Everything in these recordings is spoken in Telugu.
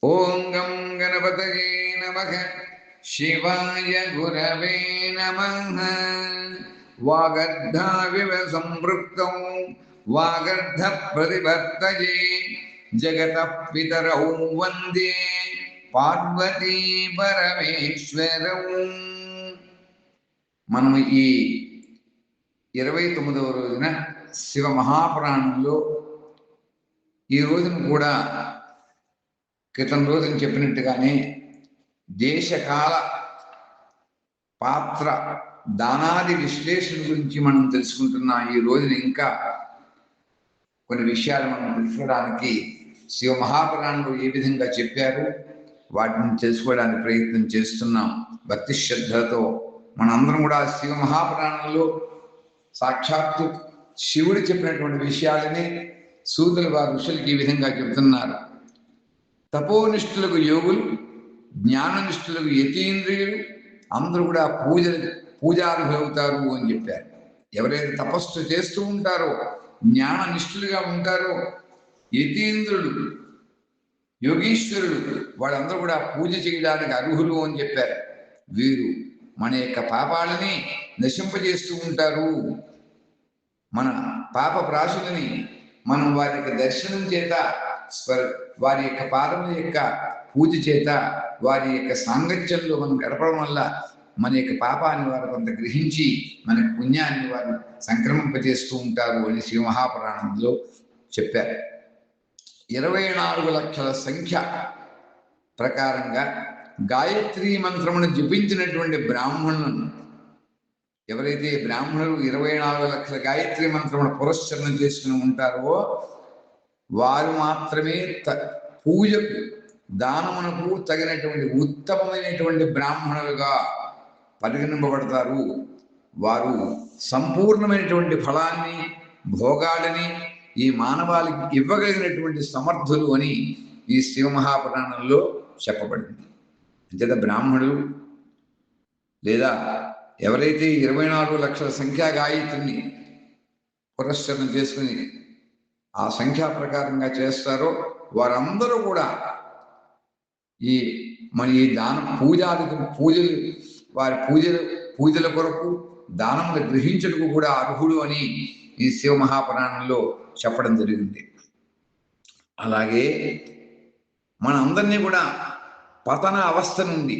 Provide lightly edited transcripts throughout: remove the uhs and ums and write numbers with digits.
ఓం గం గణపతయే నమః. శివాయ గురవే నమః. వాగర్ధావివ సంపృక్తం వాగర్ధ ప్రతిపత్తయే జగతః పితరౌ వందే పార్వతీ పరమేశ్వరౌ. మనం ఈ 29వ రోజున శివ మహాపురాణంలో ఈ రోజును కూడా క్రితం రోజున చెప్పినట్టుగానే దేశకాల పాత్ర దానాది విశ్లేషణ గురించి మనం తెలుసుకుంటున్న ఈ రోజున ఇంకా కొన్ని విషయాలు మనం తెలుసుకోవడానికి శివ మహాపురాణంలో ఏ విధంగా చెప్పారు వాటిని తెలుసుకోవడానికి ప్రయత్నం చేస్తున్నాం. భక్తి శ్రద్ధతో మనందరం కూడా శివ మహాపురాణంలో సాక్షాత్తు శివుడు చెప్పినటువంటి విషయాలని సూతులు వారి ఋషులకి ఈ విధంగా చెబుతున్నారు. తపోనిష్ఠులకు యోగులు, జ్ఞాననిష్ఠులకు యతీంద్రియులు అందరూ కూడా పూజార్హులు అవుతారు అని చెప్పారు. ఎవరైతే తపస్సు చేస్తూ ఉంటారో, జ్ఞాననిష్ఠులుగా ఉంటారో, యతీంద్రులు, యోగీశ్వరులు వాళ్ళందరూ కూడా పూజ చేయడానికి అర్హులు అని చెప్పారు. వీరు మన యొక్క పాపాలని నశింపజేస్తూ ఉంటారు. మన పాప ప్రాశులని మనం వారి యొక్క దర్శనం చేత, వారి యొక్క పాదముల యొక్క పూజ చేత, వారి యొక్క సాంగత్యంలో మనం గడపడం వల్ల మన యొక్క పాపాన్ని వారు కొంత గ్రహించి మనకు పుణ్యాన్ని వారు సంక్రమింపజేస్తూ ఉంటారు అని శివ మహాపురాణంలో చెప్పారు. 24 లక్షల సంఖ్య ప్రకారంగా గాయత్రీ మంత్రమును జపించినటువంటి బ్రాహ్మణులను, ఎవరైతే బ్రాహ్మణులు 24 లక్షల గాయత్రీ మంత్రమును పురస్చరణ చేసుకుని ఉంటారో వారు మాత్రమే పూజకు, దానమునకు తగినటువంటి ఉత్తమమైనటువంటి బ్రాహ్మణులుగా పరిగణింపబడతారు. వారు సంపూర్ణమైనటువంటి ఫలాన్ని, భోగాలని ఈ మానవాళికి ఇవ్వగలిగినటువంటి సమర్థులు అని ఈ శివ మహాపురాణంలో చెప్పబడింది. అంతేత బ్రాహ్మణులు లేదా ఎవరైతే 24 లక్షల సంఖ్యా గాయత్రిని పురస్చరణ చేసుకుని ఆ సంఖ్యా ప్రకారంగా చేస్తారో వారందరూ కూడా ఈ దానం పూజలు వారి పూజల కొరకు దానములు గ్రహించటకు కూడా అర్హుడు అని ఈ శివ మహాపురాణంలో చెప్పడం జరిగింది. అలాగే మనందరినీ కూడా పతన అవస్థ నుండి,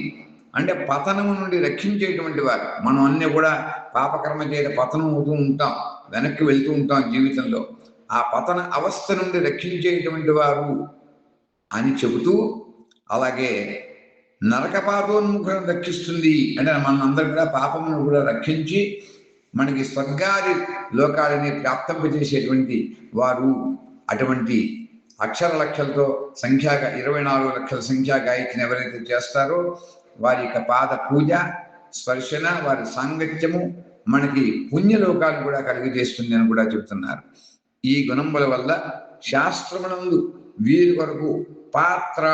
అంటే పతనము నుండి రక్షించేటువంటి వారు, మనం అన్నీ కూడా పాపకర్మ చేత పతనం అవుతూ ఉంటాం, వెనక్కి వెళ్తూ ఉంటాం జీవితంలో. ఆ పతన అవస్థ నుండి రక్షించేటువంటి వారు అని చెబుతూ, అలాగే నరకపాతోన్ముఖులను రక్షిస్తుంది అంటే మనందరూ కూడా పాపమును కూడా రక్షించి మనకి స్వర్గాది లోకాలని ప్రాప్తింపజేసేటువంటి వారు. అటువంటి అక్షర లక్షలతో 24 లక్షల సంఖ్యా గాయత్రిని ఎవరైతే చేస్తారో వారి యొక్క పాద పూజ, స్పర్శన, వారి సాంగత్యము మనకి పుణ్యలోకాలు కూడా కలుగజేస్తుంది అని కూడా చెబుతున్నారు. ఈ గుణముల వల్ల శాస్త్రమునందు వీరి కొరకు పాత్ర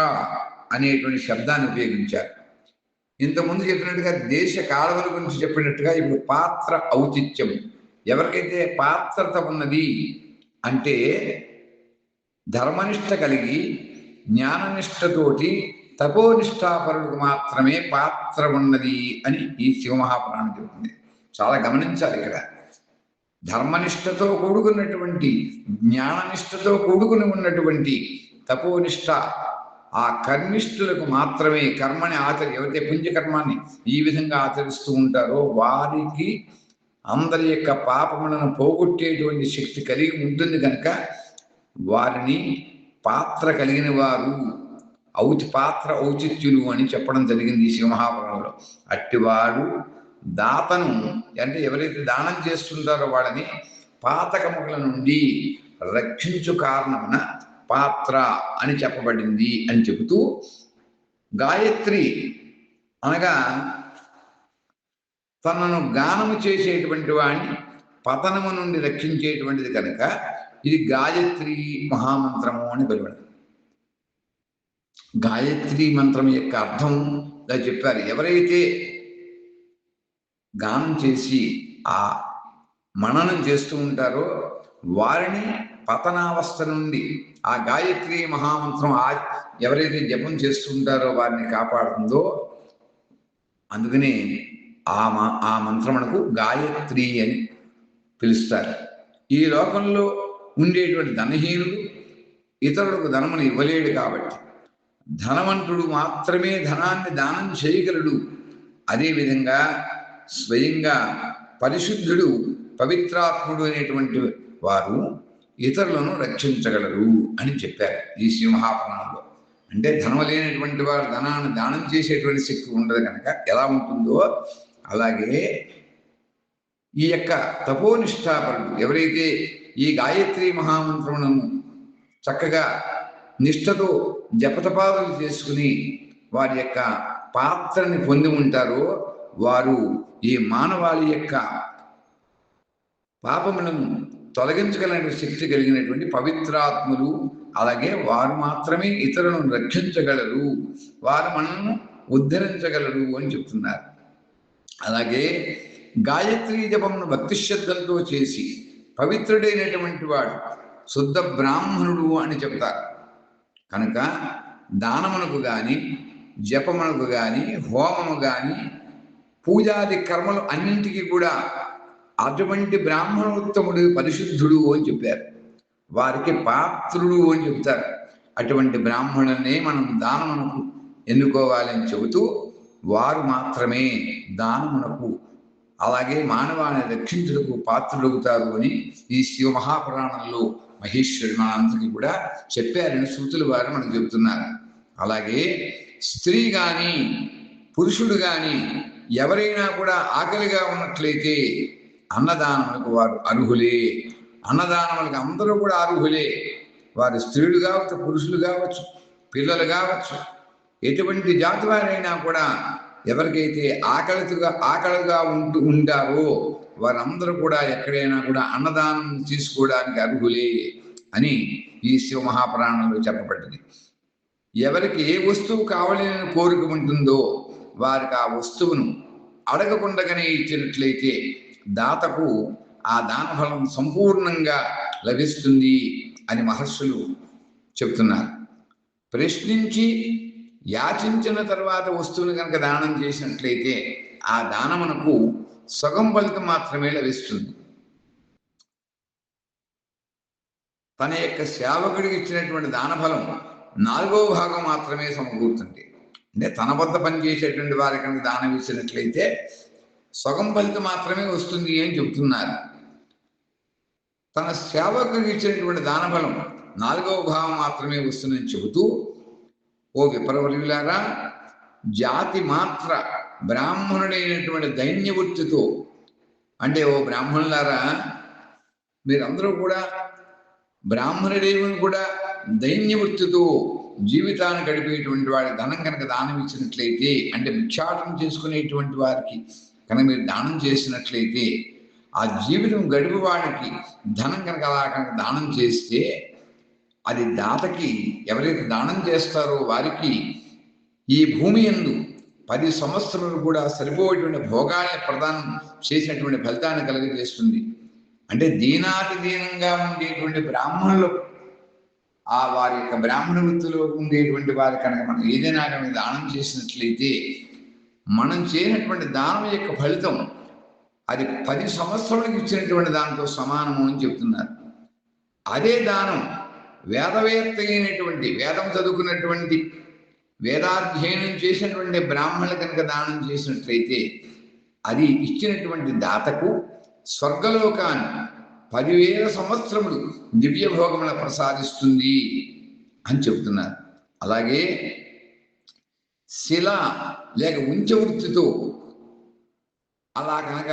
అనేటువంటి శబ్దాన్ని ఉపయోగించారు. ఇంతకుముందు చెప్పినట్టుగా దేశ కాలముల గురించి చెప్పినట్టుగా ఇప్పుడు పాత్ర ఔచిత్యం. ఎవరికైతే పాత్రత ఉన్నది అంటే ధర్మనిష్ట కలిగి జ్ఞాననిష్టతోటి తపోనిష్టాపరులకు మాత్రమే పాత్ర ఉన్నది అని ఈ శివమహాపురాణం చెబుతుంది. చాలా గమనించాలి. ఇక్కడ ధర్మనిష్టతో కూడుకున్నటువంటి, జ్ఞాననిష్టతో కూడుకుని ఉన్నటువంటి తపోనిష్ట ఆ కర్మిష్ఠులకు మాత్రమే కర్మని ఎవరైతే పుణ్యకర్మాన్ని ఈ విధంగా ఆచరిస్తూ ఉంటారో వారికి అందరి యొక్క పాపములను పోగొట్టేటువంటి శక్తి కలిగి ఉంటుంది కనుక వారిని పాత్ర కలిగిన వారు, పాత్ర ఔచిత్యులు అని చెప్పడం జరిగింది ఈ శివమహాపురంలో. అట్టివాడు దాతను, అంటే ఎవరైతే దానం చేస్తుంటారో వాళ్ళని పాతకముల నుండి రక్షించు కారణమున పాత్ర అని చెప్పబడింది అని చెబుతూ, గాయత్రి అనగా తనను గానము చేసేటువంటి వాడిని పతనము నుండి రక్షించేటువంటిది కనుక ఇది గాయత్రి మహామంత్రము అని పిలువడం. గాయత్రి మంత్రం యొక్క అర్థం చెప్పారు. ఎవరైతే గానం చేసి ఆ మననం చేస్తూ ఉంటారో వారిని పతనావస్థ నుండి ఆ గాయత్రి మహామంత్రం ఎవరైతే జపం చేస్తుంటారో వారిని కాపాడుతుందో, అందుకని ఆ మంత్రమునకు గాయత్రి అని పిలుస్తారు. ఈ లోకంలో ఉండేటువంటి ధనహీనుడు ఇతరులకు ధనమును ఇవ్వలేడు కాబట్టి ధనవంతుడు మాత్రమే ధనాన్ని దానం చేయగలడు. అదేవిధంగా స్వయంగా పరిశుద్ధుడు, పవిత్రాత్ముడు అనేటువంటి వారు ఇతరులను రక్షించగలరు అని చెప్పారు ఈ శ్రీ మహాపురాణంలో. అంటే ధనం లేనటువంటి వారు ధనాన్ని దానం చేసేటువంటి శక్తి ఉండదు కనుక ఎలా ఉంటుందో అలాగే ఈ యొక్క తపోనిష్టాపరుడు ఎవరైతే ఈ గాయత్రి మహామంత్రమును చక్కగా నిష్ఠతో జపతపాదులు చేసుకుని వారి యొక్క పాత్రని పొంది ఉంటారో వారు ఈ మానవాళి యొక్క పాపములను తొలగించగలిగిన శక్తి కలిగినటువంటి పవిత్రాత్ములు. అలాగే వారు మాత్రమే ఇతరులను రక్షించగలరు, వారు మనల్ని ఉద్ధరించగలరు అని చెప్తున్నారు. అలాగే గాయత్రీ జపమును భక్తి శ్రద్ధలతో చేసి పవిత్రుడైనటువంటి వాడు శుద్ధ బ్రాహ్మణుడు అని చెప్తారు. కనుక దానమునకు కానీ, జపమునకు కానీ, హోమము కానీ, పూజాది కర్మలు అన్నింటికీ కూడా అటువంటి బ్రాహ్మణోత్తముడు పరిశుద్ధుడు అని చెప్పారు. వారికి పాత్రుడు అని చెప్తారు. అటువంటి బ్రాహ్మణునే మనం దానమునకు ఎన్నుకోవాలని చెబుతూ వారు మాత్రమే దానమునకు అలాగే మానవాన్ని రక్షించుటకు పాత్రులవుతారు అని ఈ శివ మహాపురాణంలో మహేశ్వరుడు మనందరికీ కూడా చెప్పారని శృతుల వారు మనకు చెబుతున్నారు. అలాగే స్త్రీ కానీ పురుషుడు కానీ ఎవరైనా కూడా ఆకలిగా ఉన్నట్లయితే అన్నదానములకు వారు అర్హులే. అన్నదానములకు అందరూ కూడా అర్హులే. వారు స్త్రీలు కావచ్చు, పురుషులు కావచ్చు, పిల్లలు కావచ్చు, ఎటువంటి జాతి వారైనా కూడా ఎవరికైతే ఆకలిగా ఉంటారో వారందరూ కూడా ఎక్కడైనా కూడా అన్నదానం తీసుకోవడానికి అర్హులే అని ఈ శివ మహాపురాణంలో చెప్పబడింది. ఎవరికి ఏ వస్తువు కావాలని కోరిక ఉంటుందో వారికి ఆ వస్తువును అడగకుండగానే ఇచ్చినట్లయితే దాతకు ఆ దాన ఫలం సంపూర్ణంగా లభిస్తుంది అని మహర్షులు చెప్తున్నారు. ప్రశ్నించి యాచించిన తర్వాత వస్తువుని కనుక దానం చేసినట్లయితే ఆ దానమునకు సగం ఫలితం మాత్రమే లభిస్తుంది. తన యొక్క సేవకుడికి ఇచ్చినటువంటి దాన ఫలం 4వ భాగం మాత్రమే సమకూరుతుంది. అంటే తన వద్ద పనిచేసేటువంటి వారి కనుక దానం ఇచ్చినట్లయితే సగం ఫలితం మాత్రమే వస్తుంది అని చెప్తున్నారు. తన సేవకుడికి ఇచ్చినటువంటి దాన ఫలం 4వ భాగం మాత్రమే వస్తుందని చెబుతూ, ఓ విప్రవర్యులారా, జాతి మాత్ర బ్రాహ్మణుడైనటువంటి దైన్యవృత్తితో, అంటే ఓ బ్రాహ్మణులారా మీరందరూ కూడా బ్రాహ్మణుడేమని కూడా దైన్యవృత్తితో జీవితాన్ని గడిపేటువంటి వాడి ధనం కనుక దానం ఇచ్చినట్లయితే, అంటే భిక్షాటన చేసుకునేటువంటి వారికి కనుక మీరు దానం చేసినట్లయితే ఆ జీవితం గడిపి వాడికి ధనం కనుక అలా కనుక దానం చేస్తే అది దాతకి ఎవరైతే దానం చేస్తారో వారికి ఈ భూమి యందు 10 సంవత్సరాలు కూడా సరిపోయేటువంటి భోగాన్ని ప్రదానం చేసినటువంటి ఫలితాన్ని కలుగజేస్తుంది. అంటే దీనాతి దీనంగా ఉండేటువంటి బ్రాహ్మణులు ఆ వారి యొక్క బ్రాహ్మణ వృత్తిలో ఉండేటువంటి వారి కనుక మనం ఏదైనా కనుక దానం చేసినట్లయితే మనం చేయనటువంటి దానం యొక్క ఫలితం అది 10 సంవత్సరాలకు ఇచ్చినటువంటి దాంతో సమానము అని చెప్తున్నారు. అదే దానం వేదవేత్త అయినటువంటి వేదం చదువుకున్నటువంటి వేదాధ్యయనం చేసినటువంటి బ్రాహ్మణులు కనుక దానం చేసినట్లయితే అది ఇచ్చినటువంటి దాతకు స్వర్గలోకాన్ని 10,000 సంవత్సరములు దివ్య భోగముల ప్రసాదిస్తుంది అని చెప్తున్నారు. అలాగే శిల లేక ఉంచవృత్తితో అలా కనుక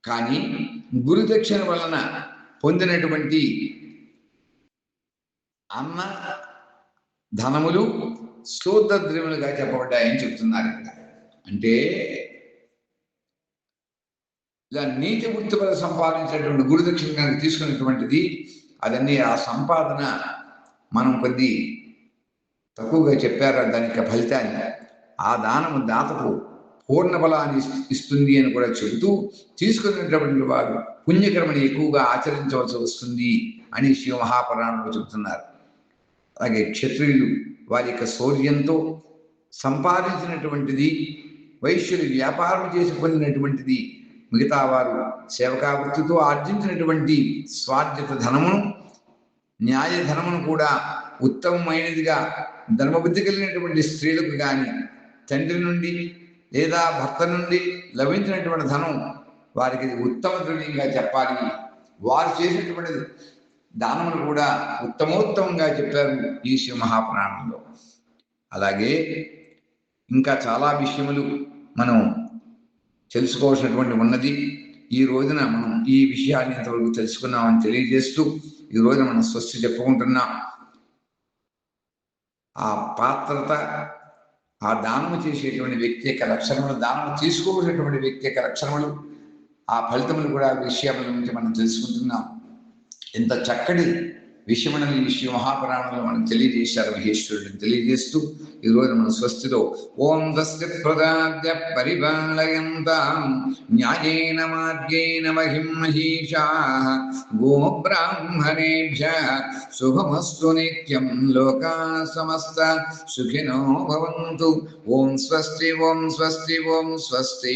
కానీ గురుదక్షిణ వలన పొందినటువంటి అన్న ధనములు స్తోత్రద్రవ్యములుగా చెప్పబడ్డాయని చెప్తున్నారు. అంటే ఇలా నీతి వృత్తి వల్ల సంపాదించినటువంటి గురుదక్షిణ కనుక తీసుకున్నటువంటిది అదన్నీ ఆ సంపాదన మనం కొద్ది తక్కువగా చెప్పారు దానికి ఫలితాన్ని. ఆ దానము దాతకు పూర్ణ బలాన్ని ఇస్తుంది అని కూడా చెబుతూ తీసుకునేటటువంటి వాడు పుణ్యకర్మని ఎక్కువగా ఆచరించవలసి వస్తుంది అని శివ మహాపురాణంలో చెబుతున్నారు. అలాగే క్షత్రియులు వారి యొక్క శౌర్యంతో సంపాదించినటువంటిది, వైశ్యులు వ్యాపారం చేసి పొందినటువంటిది, మిగతా వారు సేవకావృత్తితో ఆర్జించినటువంటి స్వార్జిత ధనమును, న్యాయ ధనమును కూడా ఉత్తమమైనదిగా ధర్మబుద్ధి కలిగినటువంటి స్త్రీలకు కానీ, తండ్రి నుండి లేదా భర్త నుండి లభించినటువంటి ధనం వారికి ఉత్తమ ద్రవ్యంగా చెప్పాలి. వారు చేసినటువంటి దానములు కూడా ఉత్తమోత్తమంగా చెప్పారు ఈ శివ మహాపురాణంలో. అలాగే ఇంకా చాలా విషయములు మనం తెలుసుకోవాల్సినటువంటి ఉన్నది. ఈ రోజున మనం ఈ విషయాన్ని ఇంతవరకు తెలుసుకున్నామని తెలియజేస్తూ ఈ రోజున మనం స్వస్తి చెప్పుకుంటున్నాం. ఆ పాత్రత, ఆ దానము చేసేటువంటి వ్యక్తి యొక్క లక్షణములు, దానము తీసుకోవలసినటువంటి వ్యక్తి యొక్క లక్షణములు, ఆ ఫలితములు కూడా విషయముల నుంచి మనం తెలుసుకుంటున్నాం. ఎంత చక్కటి విషయములను ఈ శివ మహాపురాణంలో మనం తెలియజేశారు మహేశ్వరుడిని తెలియజేస్తూ ఈరోజు మన స్వస్తిలో ఓం స్వస్తి ప్రదాద్య పరిపాలయంతాం న్యాయేన మార్గేణ మహిం మహీషాః గోబ్రాహ్మణేభ్యః శుభమస్తు నిత్యం లోకాః సమస్తాః సుఖినో భవంతు. ఓం స్వస్తి ఓం స్వస్తి ఓం స్వస్తి.